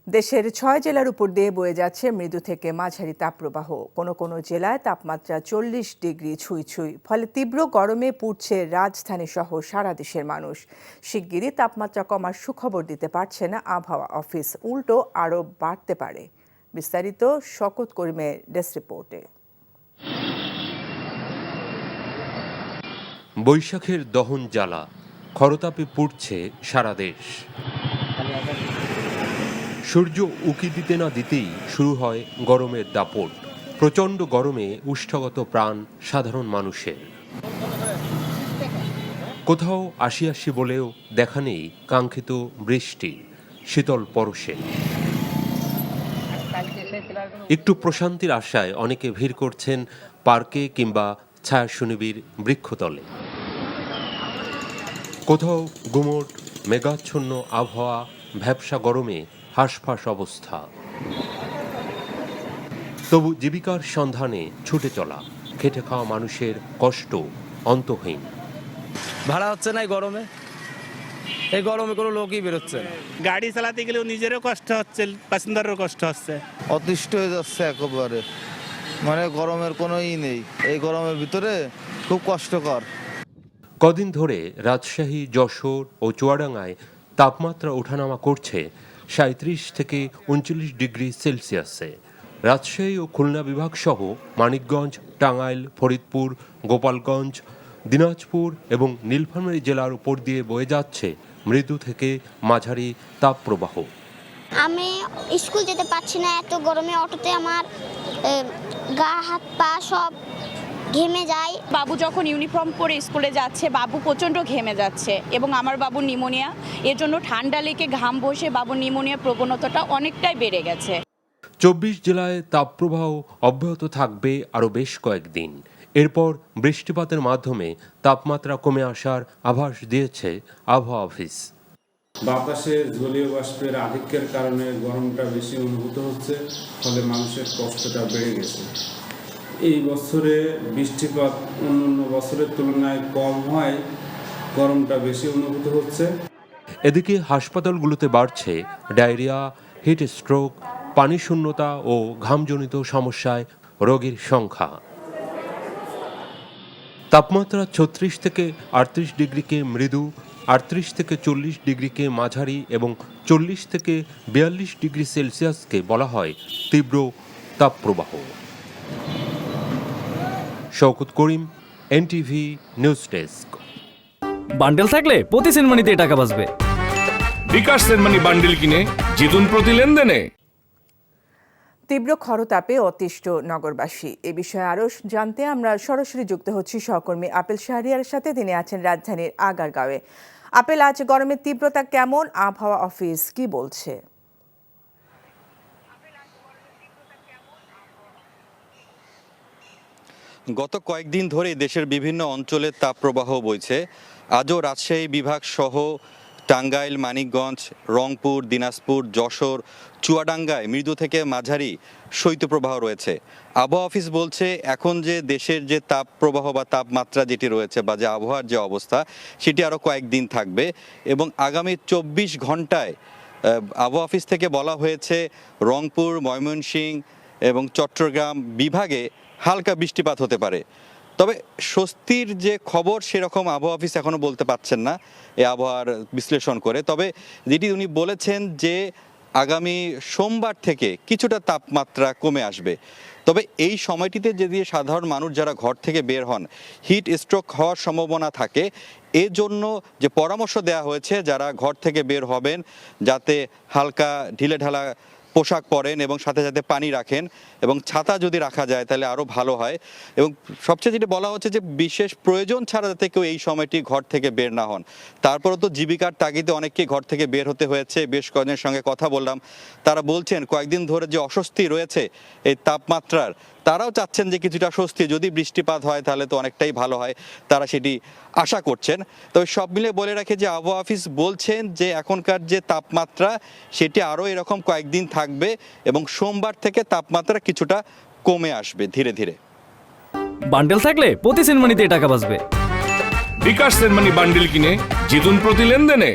দেশের ৬ জেলার উপর দিয়ে বয়ে যাচ্ছে মৃদু থেকে মাঝারি তাপপ্রবাহ। কোনো কোনো জেলায় তাপমাত্রা ৪০ ডিগ্রি ছুঁই ছুঁই, ফলে তীব্র গরমে পুড়ছে রাজধানী সহ সারা দেশের মানুষ। শিগগিরই তাপমাত্রা কমার সুখবর দিতে পারছে না আবহাওয়া অফিস, উল্টো আরও বাড়তে পারে। বিস্তারিত শওকত করিমের ডেস্ক রিপোর্টে। বৈশাখের দহন জ্বালা, খরতাপে পুড়ছে সারা দেশ। সূর্য উকি দিতে না দিতেই শুরু হয় গরমের দাপট। প্রচণ্ড গরমে উষ্ঠগত প্রাণ সাধারণ মানুষের। কোথাও আসি আসি বলেও দেখা নেই কাঙ্ক্ষিত বৃষ্টি, শীতল পরশে। একটু প্রশান্তির আশায় অনেকে ভিড় করছেন পার্কে কিংবা ছায়াশনিবির বৃক্ষতলে। কোথাও গুমোট মেঘাচ্ছন্ন আবহাওয়া, ভ্যাপসা গরমে হাঁসফাঁস অবস্থা। তবু জীবিকার সন্ধানে ছুটে চলা খেটে খাওয়া মানুষের কষ্ট অন্তহীন। ভাড়া হচ্ছে না এই গরমে কোনো লোকই বেরোচ্ছে না। গাড়ি চালাতে গেলেও নিজেরও কষ্ট হচ্ছে, প্যাসেঞ্জারেরও কষ্ট হচ্ছে। অতিষ্ঠ হয়ে যাচ্ছে একেবারে, মানে গরমের কোনো নেই। এই গরমের ভিতরে খুব কষ্টকর। কদিন ধরে রাজশাহী, যশোর ও চুয়াডাঙ্গায় তাপমাত্রা ওঠানামা করছে ৩৭ থেকে ৩৯ ডিগ্রি সেলসিয়াসে। রাজশাহী ও খুলনা বিভাগ সহ মানিকগঞ্জ, টাঙ্গাইল, ফরিদপুর, গোপালগঞ্জ, দিনাজপুর এবং নীলফামারী জেলার উপর দিয়ে বয়ে যাচ্ছে মৃদু থেকে মাঝারি তাপপ্রবাহ। আমি স্কুল যেতে পারছি না, এত গরমে অটোতে আমার গা হাত পা সব ঘেমে যায়। বাবু যখন ইউনিফর্ম পরে স্কুলে যাচ্ছে, বাবু প্রচণ্ড ঘেমে যাচ্ছে এবং আমার বাবু নিউমোনিয়া, এর জন্য ঠান্ডা লেগে ঘাম বসে বাবুর নিউমোনিয়া প্রবণতাটা অনেকটাই বেড়ে গেছে। ২৪ জেলায় তাপপ্রবাহ অব্যাহত থাকবে আরও বেশ কয়েকদিন। এরপর বৃষ্টিপাতের মাধ্যমে তাপমাত্রা কমে আসার আভাস দিয়েছে আবহাওয়া অফিস। বাতাসে জলীয় বাষ্পের আধিক্যের কারণে গরমটা বেশি অনুভূত হচ্ছে, ফলে মানুষের কষ্টটা বেড়ে গেছে। এই বছরে বৃষ্টিপাত অন্যান্য বছরের তুলনায় কম হয়, গরমটা বেশি অনুভূত হচ্ছে। এদিকে হাসপাতালগুলোতে বাড়ছে ডায়রিয়া, হিট স্ট্রোক, পানি শূন্যতা ও ঘামজনিত সমস্যায় রোগীর সংখ্যা। তাপমাত্রা ৩৬ থেকে ৩৮ ডিগ্রিকে মৃদু, ৩৮ থেকে ৪০ ডিগ্রিকে মাঝারি এবং ৪০ থেকে ৪২ ডিগ্রি সেলসিয়াসকে বলা হয় তীব্র তাপপ্রবাহ। শওকত করিম, এনটিভি নিউজ ডেস্ক। বান্ডেল থাকলে প্রতি সেনমানিতে টাকা বাঁচবে। বিকাশ সেনমানি বান্ডেল কিনে জিতুন প্রতি লেনদেনে। তীব্র খরতাপে অতিষ্ঠ নগরবাসী। এ বিষয়ে আরও জানতে আমরা সরাসরি যুক্ত হচ্ছি সহকর্মী আপেল শাহরিয়ারের সাথে। তিনি আছেন রাজধানীর আগারগাঁওয়ে। আপেল, আজ গরমের তীব্রতা কেমন? আবহাওয়া অফিস কি বলছে? গত কয়েকদিন ধরে দেশের বিভিন্ন অঞ্চলে তাপপ্রবাহ বইছে। আজও রাজশাহী বিভাগ সহ টাঙ্গাইল, মানিকগঞ্জ, রংপুর, দিনাজপুর, যশোর, চুয়াডাঙ্গায় মৃদু থেকে মাঝারি শৈত্যপ্রবাহ রয়েছে। আবহাওয়া অফিস বলছে এখন যে দেশের যে তাপপ্রবাহ বা তাপমাত্রা যেটি রয়েছে বা যে আবহাওয়ার যে অবস্থা, সেটি আরও কয়েকদিন থাকবে এবং আগামী ২৪ ঘন্টায় আবহাওয়া অফিস থেকে বলা হয়েছে রংপুর, ময়মনসিংহ এবং চট্টগ্রাম বিভাগে হালকা বৃষ্টিপাত হতে পারে। তবে স্বস্তির যে খবর সেরকম আবহাওয়া অফিস এখনও বলতে পারছেন না এই আবহাওয়ার বিশ্লেষণ করে। তবে যেটি উনি বলেছেন যে আগামী সোমবার থেকে কিছুটা তাপমাত্রা কমে আসবে। তবে এই সময়টিতে যদি সাধারণ মানুষ যারা ঘর থেকে বের হন, হিট স্ট্রোক হওয়ার সম্ভাবনা থাকে। এজন্য যে পরামর্শ দেওয়া হয়েছে যারা ঘর থেকে বের হবেন যাতে হালকা ঢিলেঢালা পোশাক পরেন এবং সাথে সাথে পানি রাখেন এবং ছাতা যদি রাখা যায় তাহলে আরও ভালো হয়। এবং সবচেয়ে যেটা বলা হচ্ছে যে বিশেষ প্রয়োজন ছাড়া যাতে কেউ এই সময়টি ঘর থেকে বের না হন। তারপরও তো জীবিকার তাগিদে অনেককে ঘর থেকে বের হতে হয়েছে। বেশ কয়েকজনের সঙ্গে কথা বললাম, তারা বলছেন কয়েকদিন ধরে যে অস্বস্তি রয়েছে এই তাপমাত্রার, তারাও চাচ্ছেন যে কিছুটা স্বস্তি, যদি বৃষ্টিপাত হয় তাহলে তো অনেকটাই ভালো হয়, তারা সেটি আশা করছেন। তবে সব মিলে বলে রাখে যে আবহাওয়া অফিস বলছেন যে এখনকার যে তাপমাত্রা সেটি আরও এরকম কয়েকদিন থাকবে এবং সোমবার থেকে তাপমাত্রা কিছুটা কমে আসবে ধীরে ধীরে। বান্ডেল থাকলে প্রতি সেনমানিতে টাকা বাঁচবে। বিকাশ সেনমানি বান্ডেল কিনে জিতুন প্রতি লেনদেনে।